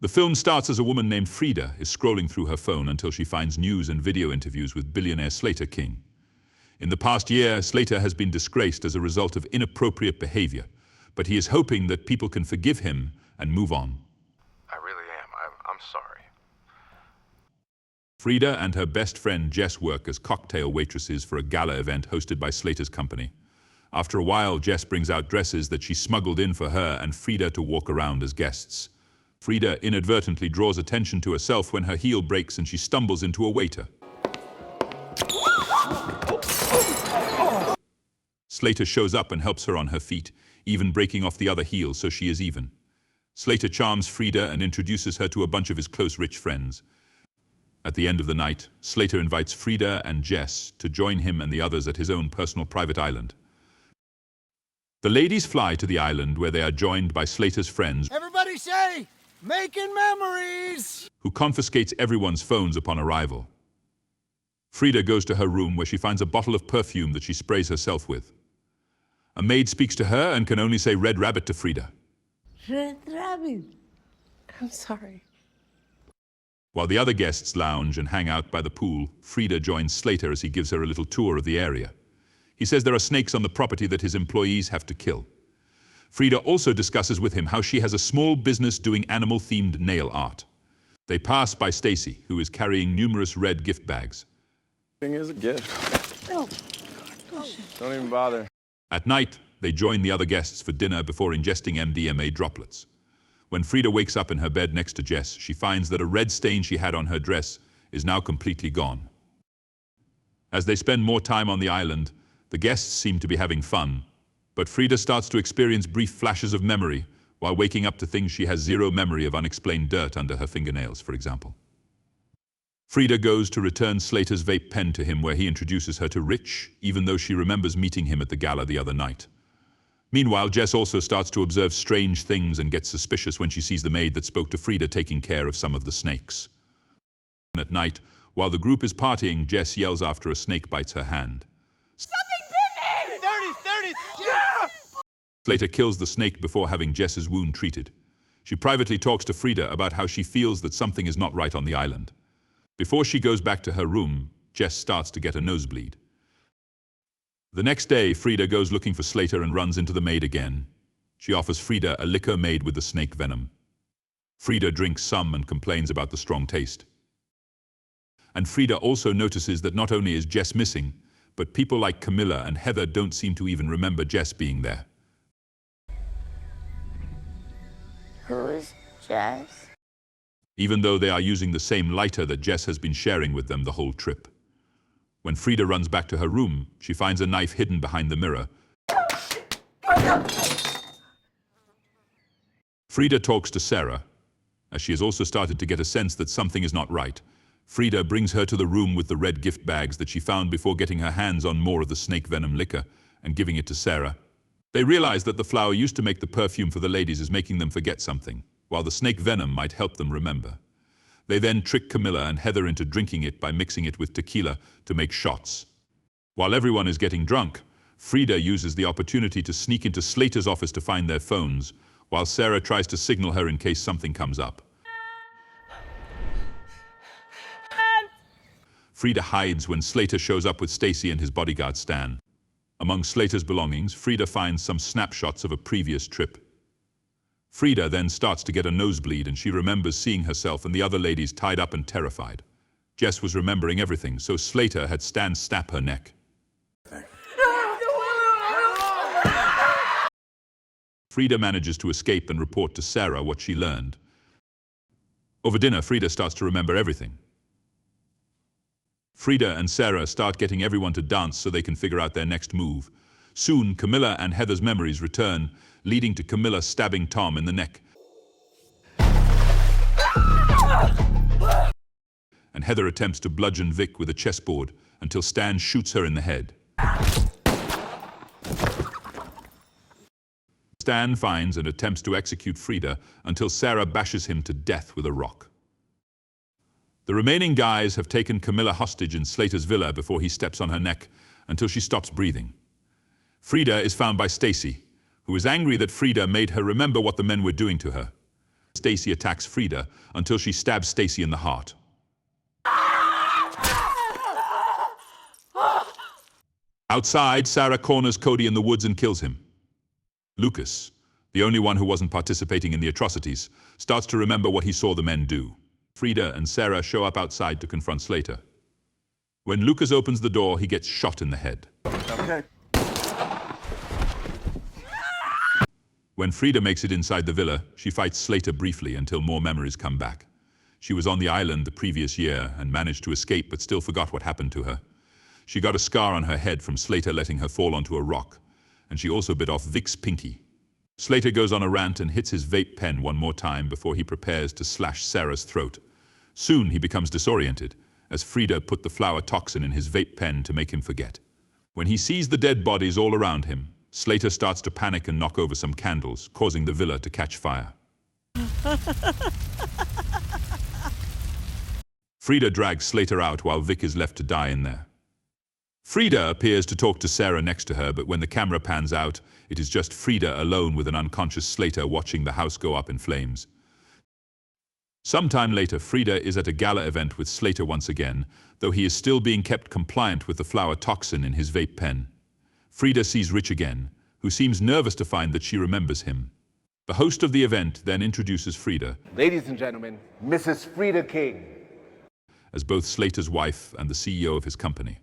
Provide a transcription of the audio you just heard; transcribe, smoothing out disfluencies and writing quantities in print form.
The film starts as a woman named Frida is scrolling through her phone until she finds news and video interviews with billionaire Slater King. In the past year, Slater has been disgraced as a result of inappropriate behavior, but he is hoping that people can forgive him and move on. I really am. I'm sorry. Frida and her best friend Jess work as cocktail waitresses for a gala event hosted by Slater's company. After a while, Jess brings out dresses that she smuggled in for her and Frida to walk around as guests. Frida inadvertently draws attention to herself when her heel breaks and she stumbles into a waiter. Slater shows up and helps her on her feet, even breaking off the other heel so she is even. Slater charms Frida and introduces her to a bunch of his close rich friends. At the end of the night, Slater invites Frida and Jess to join him and the others at his own personal private island. The ladies fly to the island where they are joined by Slater's friends. Everybody say, making memories! Who confiscates everyone's phones upon arrival. Frida goes to her room where she finds a bottle of perfume that she sprays herself with. A maid speaks to her and can only say Red Rabbit to Frida. Red Rabbit. I'm sorry. While the other guests lounge and hang out by the pool, Frida joins Slater as he gives her a little tour of the area. He says there are snakes on the property that his employees have to kill. Frida also discusses with him how she has a small business doing animal-themed nail art. They pass by Stacy, who is carrying numerous red gift bags. Thing is a gift. No. Don't even bother. At night, they join the other guests for dinner before ingesting MDMA droplets. When Frida wakes up in her bed next to Jess, she finds that a red stain she had on her dress is now completely gone. As they spend more time on the island, the guests seem to be having fun, but Frida starts to experience brief flashes of memory while waking up to things she has zero memory of, unexplained dirt under her fingernails, for example. Frida goes to return Slater's vape pen to him where he introduces her to Rich, even though she remembers meeting him at the gala the other night. Meanwhile, Jess also starts to observe strange things and gets suspicious when she sees the maid that spoke to Frida taking care of some of the snakes. At night, while the group is partying, Jess yells after a snake bites her hand. Something bit me! 30! Yeah! Slater kills the snake before having Jess's wound treated. She privately talks to Frida about how she feels that something is not right on the island. Before she goes back to her room, Jess starts to get a nosebleed. The next day, Frida goes looking for Slater and runs into the maid again. She offers Frida a liquor made with the snake venom. Frida drinks some and complains about the strong taste. And Frida also notices that not only is Jess missing, but people like Camilla and Heather don't seem to even remember Jess being there. Who is Jess? Even though they are using the same lighter that Jess has been sharing with them the whole trip. When Frida runs back to her room, she finds a knife hidden behind the mirror. Frida talks to Sarah, as she has also started to get a sense that something is not right. Frida brings her to the room with the red gift bags that she found before getting her hands on more of the snake venom liquor and giving it to Sarah. They realize that the flower used to make the perfume for the ladies is making them forget something, while the snake venom might help them remember. They then trick Camilla and Heather into drinking it by mixing it with tequila to make shots. While everyone is getting drunk, Frida uses the opportunity to sneak into Slater's office to find their phones, while Sarah tries to signal her in case something comes up. Frida hides when Slater shows up with Stacy and his bodyguard Stan. Among Slater's belongings, Frida finds some snapshots of a previous trip. Frida then starts to get a nosebleed and she remembers seeing herself and the other ladies tied up and terrified. Jess was remembering everything, so Slater had Stan snap her neck. Frida manages to escape and report to Sarah what she learned. Over dinner, Frida starts to remember everything. Frida and Sarah start getting everyone to dance so they can figure out their next move. Soon, Camilla and Heather's memories return, leading to Camilla stabbing Tom in the neck. And Heather attempts to bludgeon Vic with a chessboard until Stan shoots her in the head. Stan finds and attempts to execute Frida until Sarah bashes him to death with a rock. The remaining guys have taken Camilla hostage in Slater's villa before he steps on her neck until she stops breathing. Frida is found by Stacy, who is angry that Frida made her remember what the men were doing to her. Stacy attacks Frida until she stabs Stacy in the heart. Outside, Sarah corners Cody in the woods and kills him. Lucas, the only one who wasn't participating in the atrocities, starts to remember what he saw the men do. Frida and Sarah show up outside to confront Slater. When Lucas opens the door, he gets shot in the head. Okay. When Frida makes it inside the villa, she fights Slater briefly until more memories come back. She was on the island the previous year and managed to escape but still forgot what happened to her. She got a scar on her head from Slater letting her fall onto a rock, and she also bit off Vic's pinky. Slater goes on a rant and hits his vape pen one more time before he prepares to slash Sarah's throat. Soon he becomes disoriented, as Frida put the flower toxin in his vape pen to make him forget. When he sees the dead bodies all around him, Slater starts to panic and knock over some candles, causing the villa to catch fire. Frida drags Slater out while Vic is left to die in there. Frida appears to talk to Sarah next to her, but when the camera pans out, it is just Frida alone with an unconscious Slater watching the house go up in flames. Sometime later, Frida is at a gala event with Slater once again, though he is still being kept compliant with the flower toxin in his vape pen. Frida sees Rich again, who seems nervous to find that she remembers him. The host of the event then introduces Frida Ladies and gentlemen, Mrs. Frida King. as both Slater's wife and the CEO of his company.